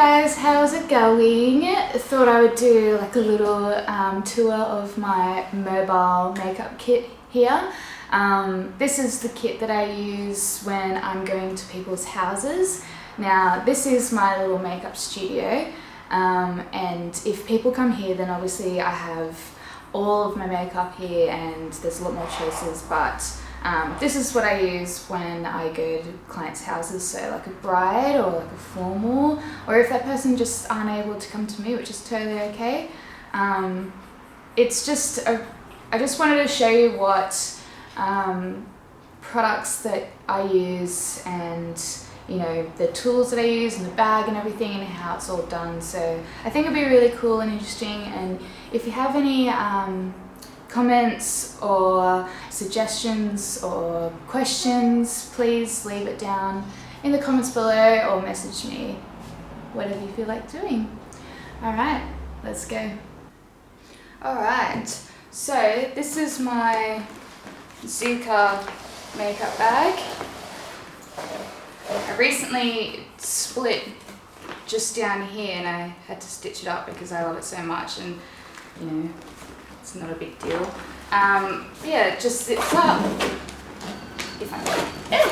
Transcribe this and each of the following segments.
guys, how's it going? Thought I would do like a little tour of my mobile makeup kit here. This is the kit that I use when I'm going to people's houses. Now this is my little makeup studio, and if people come here then obviously I have all of my makeup here and there's a lot more choices, but this is what I use when I go to clients' houses, so like a bride or like a formal, or if that person just aren't able to come to me, which is totally okay. It's just, I just wanted to show you what products that I use and you know the tools that I use and the bag and everything and how it's all done. So I think it'd be really cool and interesting, and if you have any comments or suggestions or questions, please leave it down in the comments below or message me, whatever you feel like doing. Alright, let's go. Alright, so this is my Zuka makeup bag. I recently split just down here and I had to stitch it up because I love it so much, and you know, it's not a big deal. Yeah, it just zips up, if I can.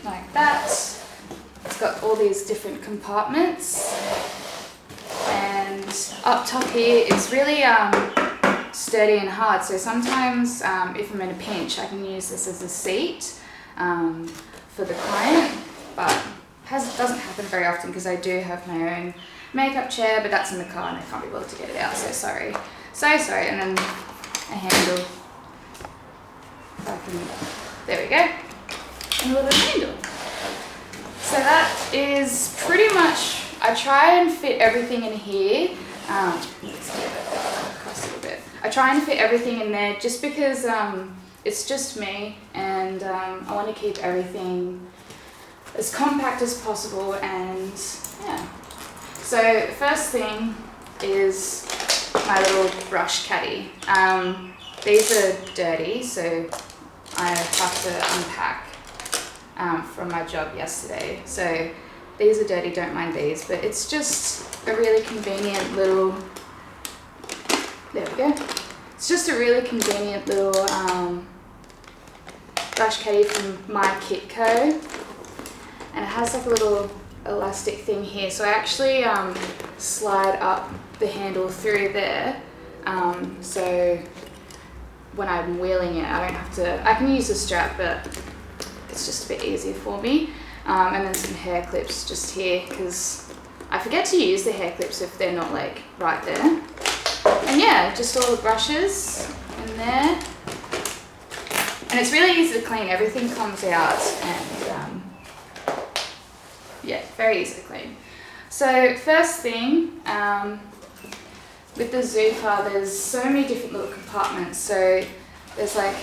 Like that. It's got all these different compartments, and up top here it's really sturdy and hard, so sometimes if I'm in a pinch I can use this as a seat for the client, but doesn't happen very often because I do have my own makeup chair, but that's in the car and I can't be bothered to get it out, so sorry. So sorry. And then a handle. There we go. And a little handle. So that is pretty much, I try and fit everything in here. Let's get it across a little bit. I try and fit everything in there just because it's just me, and I want to keep everything as compact as possible, and yeah. So the first thing is my little brush caddy. These are dirty, so I have to unpack from my job yesterday. So these are dirty, don't mind these, but it's just a really convenient little, there we go. It's just a really convenient little brush caddy from my Kitco, and it has like a little elastic thing here, so I actually slide up the handle through there, so when I'm wheeling it I don't have to, I can use the strap but it's just a bit easier for me, and then some hair clips just here because I forget to use the hair clips if they're not like right there, and yeah, just all the brushes in there, and it's really easy to clean, everything comes out, and yeah, very easy to clean. So first thing, with the Zuka, there's so many different little compartments. So there's like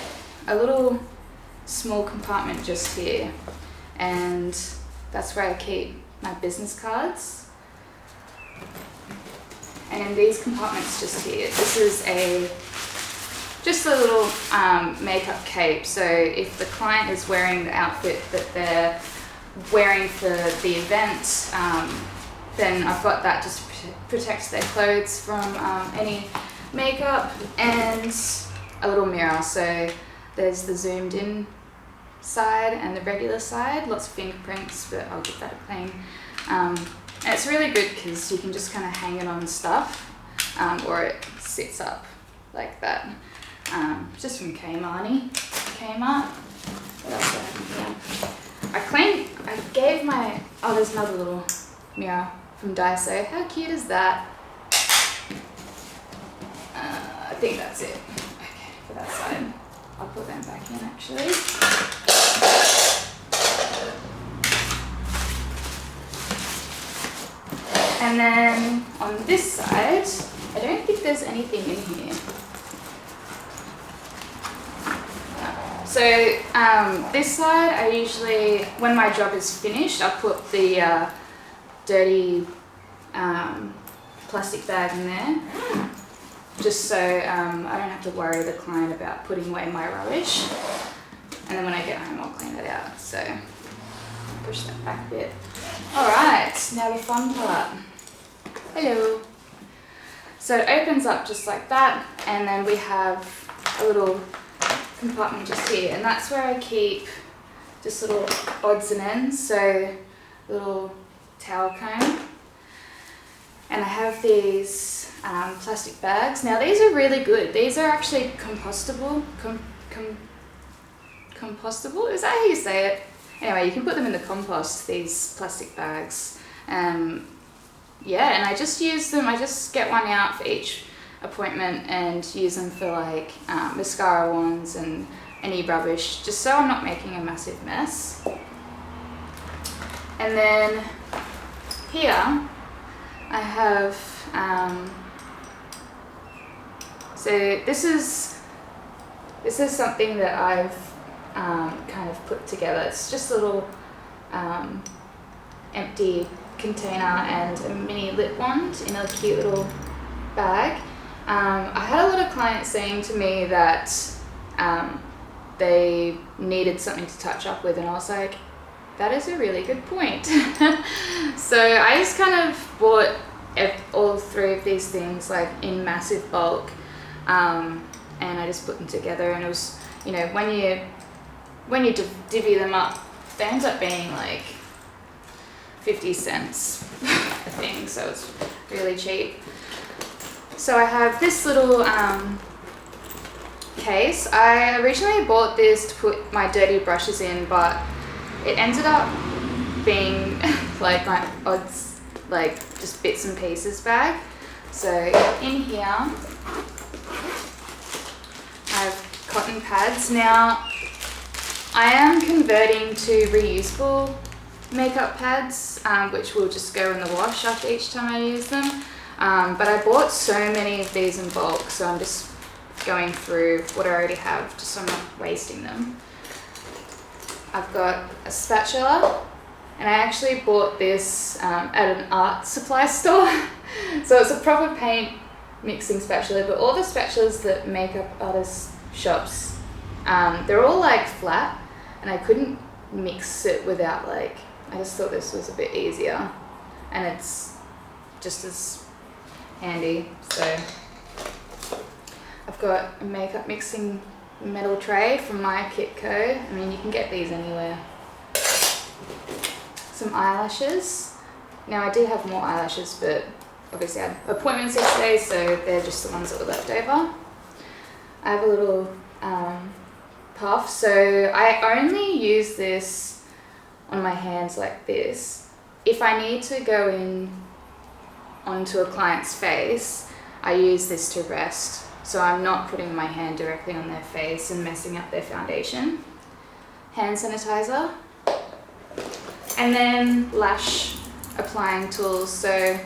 a little small compartment just here, and that's where I keep my business cards. And in these compartments just here, this is just a little makeup cape. So if the client is wearing the outfit that they're wearing for the event, then I've got that just protects their clothes from any makeup, and a little mirror. So there's the zoomed in side and the regular side, lots of fingerprints, but I'll give that a clean. And it's really good because you can just kind of hang it on stuff, or it sits up like that. Just from Kmart. What else do I have here? I gave my, oh there's another little mirror from Daiso. How cute is that? I think that's it. Okay, for that side. I'll put them back in actually. And then on this side, I don't think there's anything in here. So this side, I usually, when my job is finished, I put the dirty plastic bag in there, just so I don't have to worry the client about putting away my rubbish. And then when I get home, I'll clean it out. So push that back a bit. Alright, now the fun part. Hello. So it opens up just like that, and then we have a little compartment just here, and that's where I keep just little odds and ends, so little towel comb. And I have these plastic bags. Now these are really good. These are actually compostable. Compostable? Is that how you say it? Anyway, you can put them in the compost, these plastic bags. Yeah, and I just use them. I just get one out for each appointment and use them for like mascara wands and any rubbish, just so I'm not making a massive mess. And then here I have, so this is something that I've kind of put together. It's just a little empty container and a mini lip wand in a cute little bag. I had a lot of clients saying to me that they needed something to touch up with, and I was like, that is a really good point. So I just kind of bought all three of these things like in massive bulk, and I just put them together, and it was, you know, when you divvy them up, they end up being like 50 cents a thing, so it's really cheap. So I have this little case. I originally bought this to put my dirty brushes in, but it ended up being like my odds, like just bits and pieces bag. So in here I have cotton pads. Now I am converting to reusable makeup pads, which will just go in the wash after each time I use them. But I bought so many of these in bulk, so I'm just going through what I already have, just so I'm not wasting them. I've got a spatula, and I actually bought this at an art supply store. So it's a proper paint mixing spatula, but all the spatulas that makeup artist shops, they're all like flat, and I couldn't mix it without like, I just thought this was a bit easier, and it's just as handy. So I've got a makeup mixing metal tray from my Kitco. I mean, you can get these anywhere. Some eyelashes. Now I do have more eyelashes, but obviously I had appointments yesterday, so they're just the ones that were left over. I have a little puff, so I only use this on my hands like this. If I need to go in onto a client's face, I use this to rest, so I'm not putting my hand directly on their face and messing up their foundation. Hand sanitizer, and then lash applying tools. So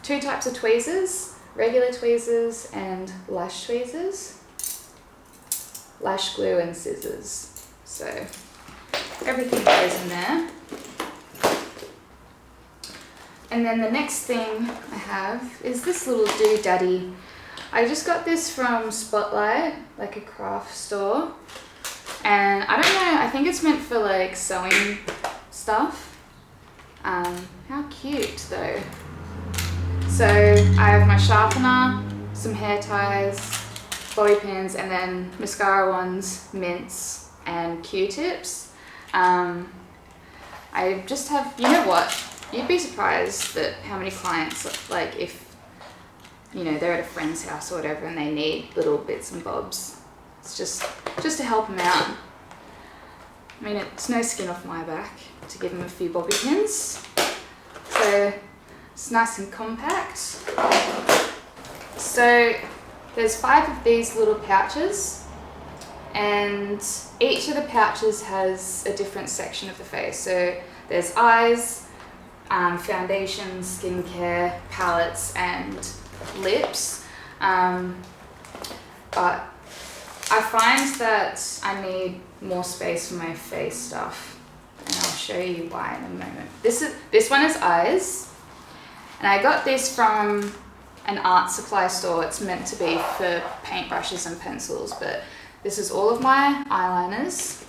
2 types of tweezers, regular tweezers and lash tweezers, lash glue and scissors. So everything goes in there. And then the next thing I have is this little doodaddy. I just got this from Spotlight, like a craft store. And I don't know, I think it's meant for like sewing stuff. How cute though. So I have my sharpener, some hair ties, bobby pins, and then mascara wands, mints, and Q-tips. I just have, you know what? You'd be surprised that how many clients, like if, you know, they're at a friend's house or whatever and they need little bits and bobs. It's just to help them out. I mean, it's no skin off my back to give them a few bobby pins. So it's nice and compact. So there's 5 of these little pouches, and each of the pouches has a different section of the face. So there's eyes, foundation, skincare, palettes, and lips. But I find that I need more space for my face stuff, and I'll show you why in a moment. This one is eyes, and I got this from an art supply store. It's meant to be for paintbrushes and pencils, but this is all of my eyeliners,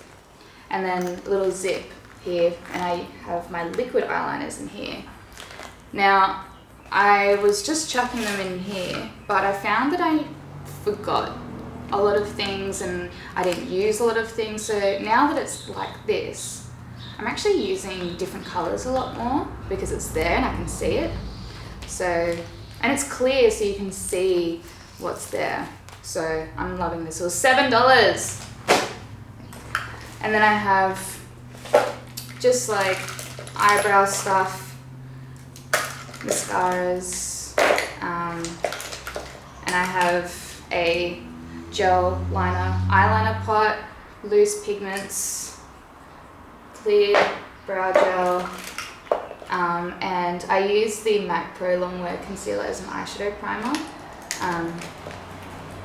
and then a little zip here, and I have my liquid eyeliners in here. Now, I was just chucking them in here, but I found that I forgot a lot of things and I didn't use a lot of things. So now that it's like this, I'm actually using different colors a lot more because it's there and I can see it. So, and it's clear so you can see what's there. So I'm loving this. It was $7. And then I have just like eyebrow stuff, mascaras, and I have a gel liner, eyeliner pot, loose pigments, clear brow gel, and I use the MAC Pro Longwear Concealer as an eyeshadow primer.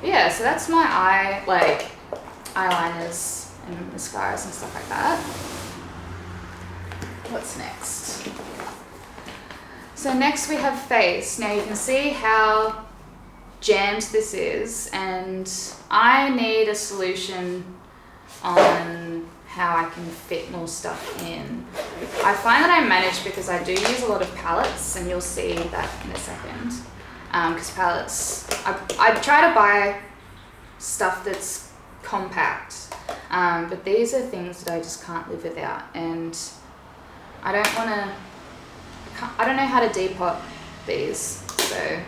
Yeah, so that's my eyeliners and mascaras and stuff like that. What's next? So next we have face. Now you can see how jammed this is, and I need a solution on how I can fit more stuff in. I find that I manage because I do use a lot of palettes, and you'll see that in a second. Because palettes, I try to buy stuff that's compact, but these are things that I just can't live without, and I don't know how to depot these, so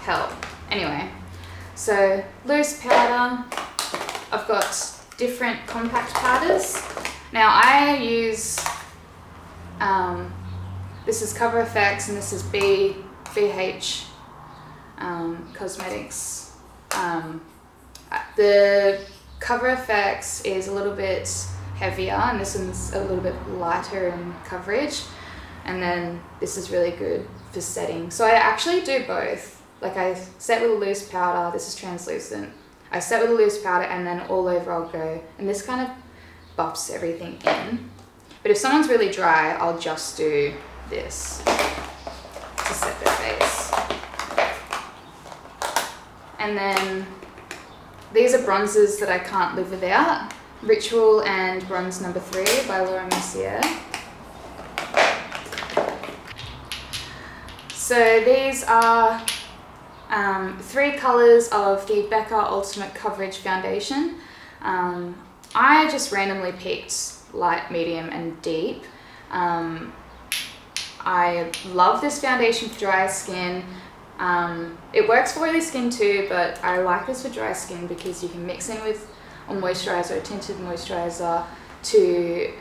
help. Anyway, so loose powder, I've got different compact powders. Now I use, this is Cover FX and this is BH Cosmetics. The Cover FX is a little bit heavier and this one's a little bit lighter in coverage, and then this is really good for setting. So I actually do both. Like I set with a loose powder, this is translucent. I set with a loose powder and then all over I'll go, and this kind of buffs everything in. But if someone's really dry, I'll just do this to set their face. And then these are bronzers that I can't live without. Ritual and Bronze No. 3 by Laura Mercier. So these are 3 colors of the Becca Ultimate Coverage Foundation. I just randomly picked light, medium, and deep. I love this foundation for dry skin. It works for oily skin too, but I like this for dry skin because you can mix in with a moisturizer, a tinted moisturizer, to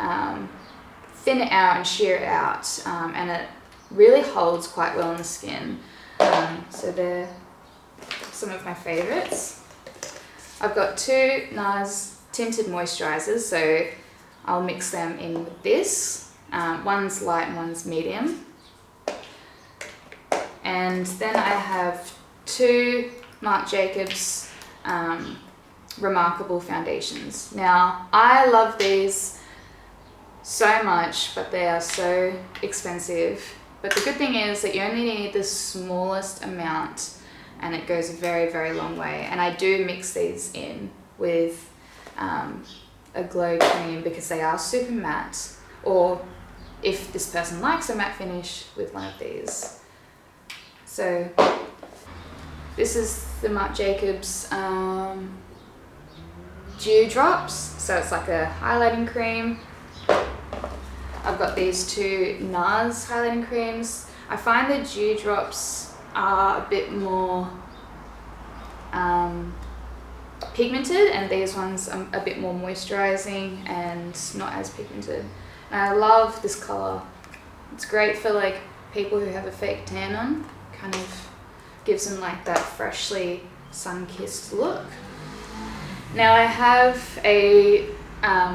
thin it out and sheer it out, and it really holds quite well on the skin. So they're some of my favorites. I've got 2 NARS tinted moisturizers, so I'll mix them in with this. One's light and one's medium. And then I have 2 Marc Jacobs Remarkable foundations. Now, I love these so much, but they are so expensive. But the good thing is that you only need the smallest amount and it goes a very, very long way. And I do mix these in with a glow cream because they are super matte, or if this person likes a matte finish, with one of these. So this is the Marc Jacobs Dew Drops. So it's like a highlighting cream. I've got these 2 NARS highlighting creams. I find the Dew Drops are a bit more pigmented, and these ones are a bit more moisturizing and not as pigmented. And I love this color. It's great for like people who have a fake tan on. Kind of gives them like that freshly sun-kissed look. Now I have a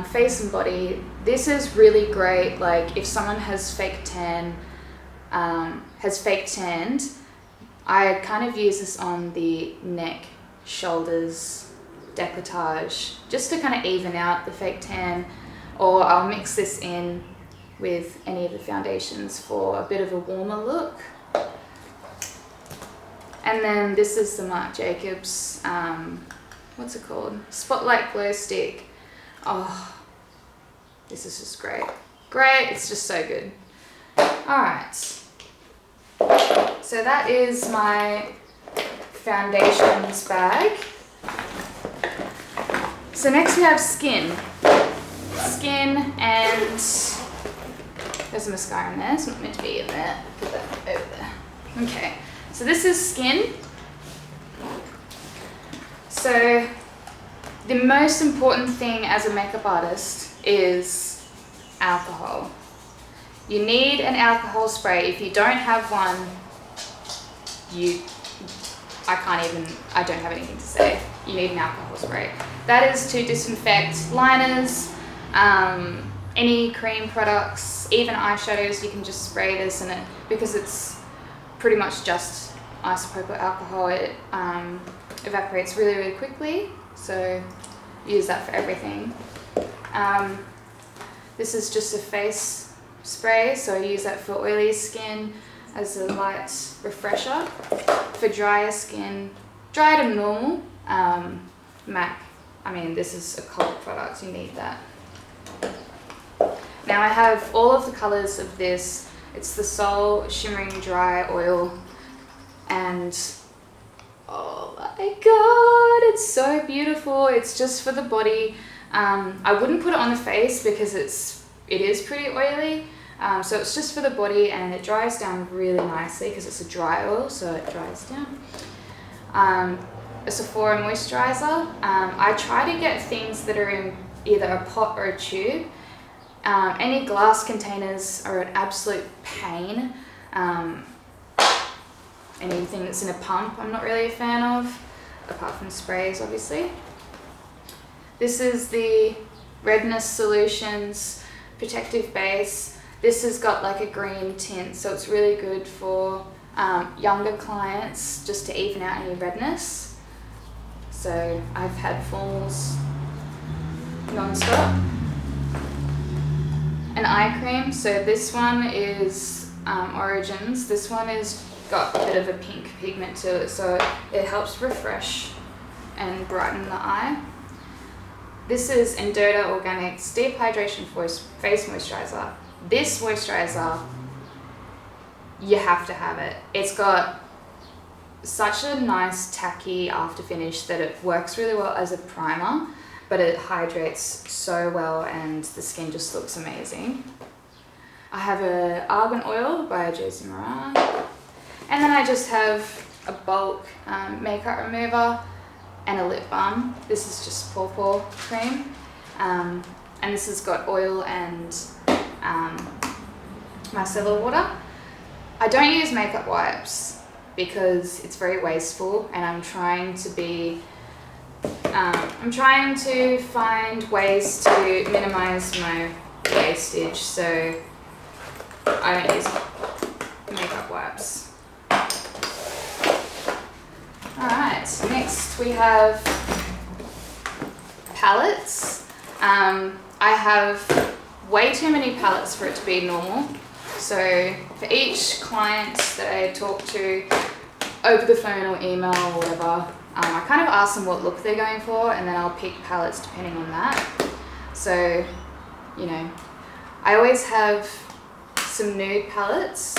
face and body. This is really great, like if someone has fake tanned, I kind of use this on the neck, shoulders, décolletage, just to kind of even out the fake tan, or I'll mix this in with any of the foundations for a bit of a warmer look. And then this is the Marc Jacobs, what's it called? Spotlight Glow Stick. Oh, this is just great. great. It's just so good. All right. So that is my foundations bag. So next we have skin. Skin, and there's a mascara in there. It's not meant to be in there. Put that over there. Okay, so this is skin. So the most important thing as a makeup artist is alcohol. You need an alcohol spray. If you don't have one, I don't have anything to say. You need an alcohol spray. That is to disinfect liners, any cream products, even eyeshadows. You can just spray this in it because it's pretty much just isopropyl alcohol. It evaporates really, really quickly, so use that for everything. This is just a face spray, so I use that for oily skin as a light refresher. For drier skin, dry to normal, MAC, this is a cult product, you need that. Now I have all of the colours of this. It's the Sol Shimmering Dry Oil, and oh my god, it's so beautiful. It's just for the body. I wouldn't put it on the face because it is pretty oily. So it's just for the body, and it dries down really nicely because it's a dry oil, so it dries down. A Sephora moisturizer. I try to get things that are in either a pot or a tube. Any glass containers are an absolute pain. Anything that's in a pump I'm not really a fan of, apart from sprays obviously. This is the Redness Solutions Protective Base. This has got like a green tint, so it's really good for younger clients, just to even out any redness. So I've had formals non-stop. An eye cream, so this one is Origins. This one is got a bit of a pink pigment to it, so it helps refresh and brighten the eye. This is Endota Organics Deep Hydration Face Moisturizer. This moisturizer, you have to have it. It's got such a nice tacky after finish that it works really well as a primer, but it hydrates so well and the skin just looks amazing. I have a Argan Oil by Josie Moran, and then I just have a bulk makeup remover and a lip balm. This is just Paw cream, and this has got oil and micellar water. I don't use makeup wipes because it's very wasteful, and I'm trying to find ways to minimize my wastage, so I don't use makeup wipes. Alright, next we have palettes. I have way too many palettes for it to be normal. So for each client that I talk to over the phone or email or whatever, I kind of ask them what look they're going for, and then I'll pick palettes depending on that. So, I always have some nude palettes,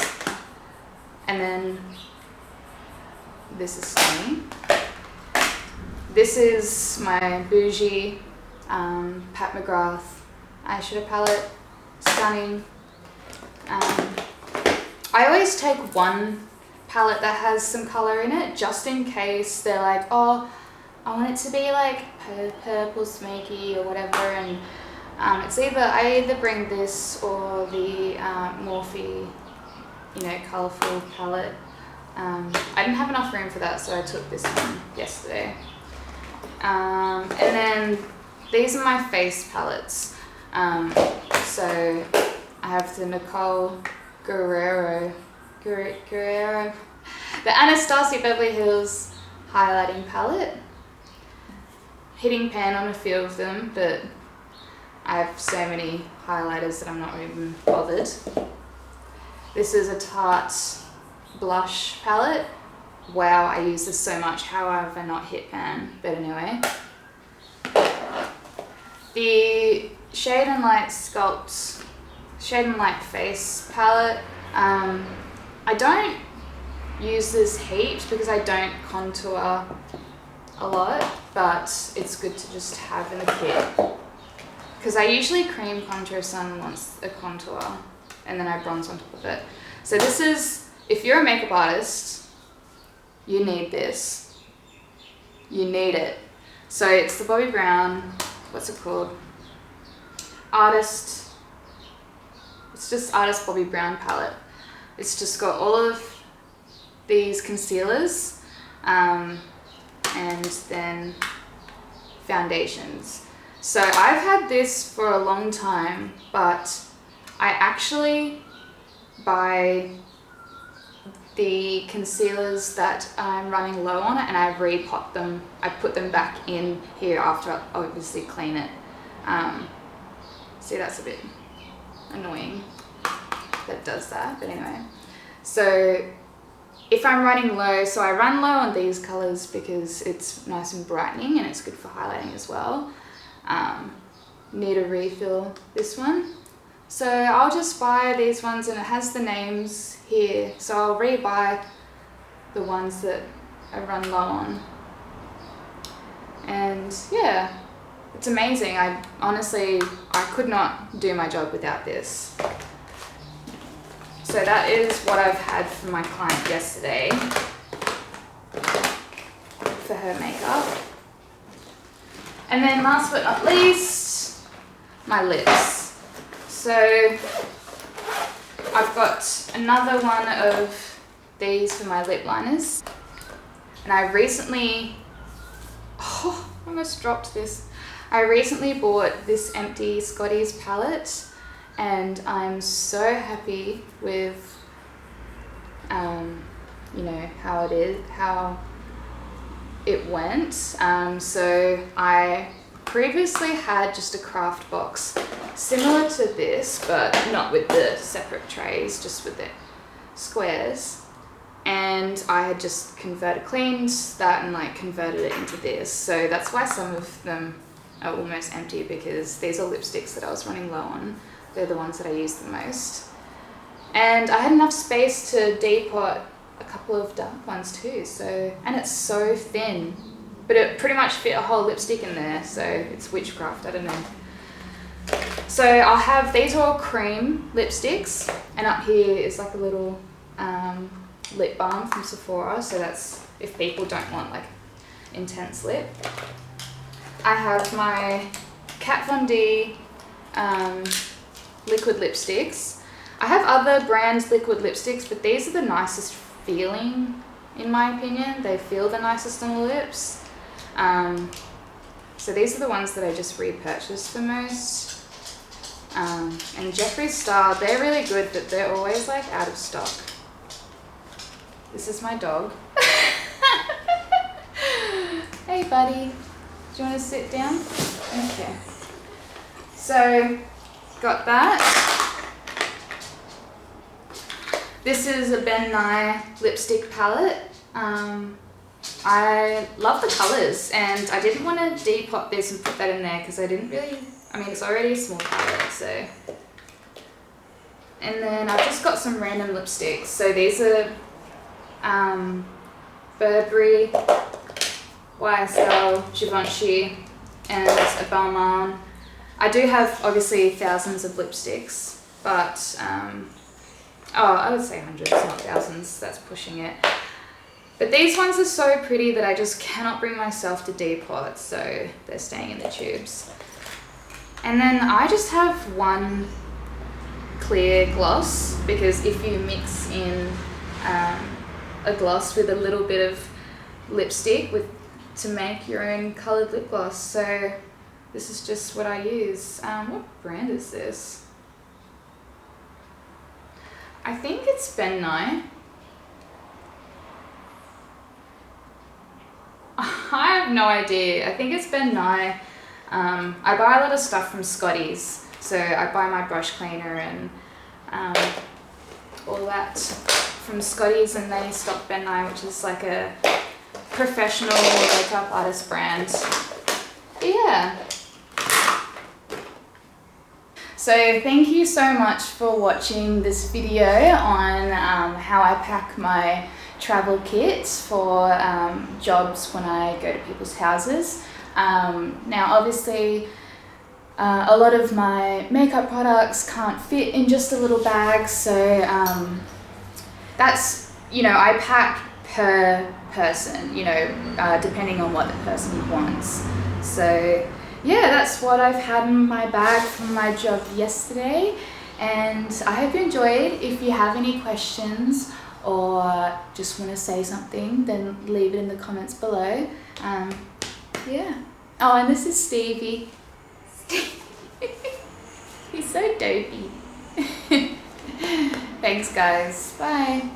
and then this is stunning. This is my bougie Pat McGrath eyeshadow palette, stunning. I always take one palette that has some color in it, just in case they're like, oh, I want it to be like purple smoky or whatever, and I either bring this or the Morphe, colourful palette. I didn't have enough room for that, so I took this one yesterday. And then these are my face palettes. So I have the Nicole Guerrero, the Anastasia Beverly Hills highlighting palette. Hitting pan on a few of them, but I have so many highlighters that I'm not even bothered. This is a Tarte blush palette. Wow, I use this so much. How have I not hit pan? But anyway. The Shade and Light Sculpt Shade and Light Face palette. I don't use this heaps because I don't contour a lot, but it's good to just have in the kit. Because I usually cream contour if someone wants a contour, and then I bronze on top of it. So this is, if you're a makeup artist, you need this. You need it. So it's the Bobbi Brown, what's it called? It's just Artist Bobbi Brown palette. It's just got all of these concealers and then foundations. So I've had this for a long time, but I actually buy the concealers that I'm running low on, and I repot them. I put them back in here after I obviously clean it. See, that's a bit annoying that it does that, but anyway. So if I'm running low, so I run low on these colors because it's nice and brightening and it's good for highlighting as well. Need to refill this one. So I'll just buy these ones, and it has the names here. So I'll rebuy the ones that I run low on. And yeah, it's amazing. I could not do my job without this. So that is what I've had from my client yesterday for her makeup. And then last but not least, my lips. So I've got another one of these for my lip liners. And I recently, I almost dropped this. I recently bought this empty Scotty's palette, and I'm so happy with, you know, how it went. So I previously had just a craft box similar to this, but not with the separate trays, just with the squares. And I had just cleaned that and like converted it into this. So that's why some of them are almost empty, because these are lipsticks that I was running low on. They're the ones that I use the most. And I had enough space to depot a couple of dark ones too. So, and it's so thin, but it pretty much fit a whole lipstick in there. So it's witchcraft, I don't know. So I'll have, these are all cream lipsticks, and up here is like a little lip balm from Sephora. So that's if people don't want like intense lip. I have my Kat Von D liquid lipsticks. I have other brands liquid lipsticks, but these are the nicest feeling in my opinion. They feel the nicest on the lips. So these are the ones that I just repurchased the most. And Jeffree Star, they're really good, but they're always like out of stock. This is my dog. Hey buddy, do you want to sit down? Okay. So, got that. This is a Ben Nye lipstick palette. I love the colours, and I didn't want to depot this and put that in there because I didn't really, I mean it's already a small palette, so. And then I've just got some random lipsticks. So these are Burberry, YSL, Givenchy, and a Balmain. I do have obviously thousands of lipsticks, but I would say hundreds, not thousands, that's pushing it. But these ones are so pretty that I just cannot bring myself to depot, so they're staying in the tubes. And then I just have one clear gloss, because if you mix in a gloss with a little bit of lipstick to make your own coloured lip gloss. So this is just what I use. What brand is this? I think it's Ben Nye. I have no idea. I think it's Ben Nye. I buy a lot of stuff from Scotty's. So I buy my brush cleaner and all that from Scotty's, and they stock Ben Nye, which is like a professional makeup artist brand. But yeah. So thank you so much for watching this video on how I pack my travel kit for jobs when I go to people's houses. Now obviously a lot of my makeup products can't fit in just a little bag, so that's, you know, I pack per person, you know, depending on what the person wants. So yeah, that's what I've had in my bag from my job yesterday, and I hope you enjoyed. If you have any questions or just want to say something, then leave it in the comments below. Yeah. Oh, and this is Stevie. He's so dopey. Thanks guys, bye.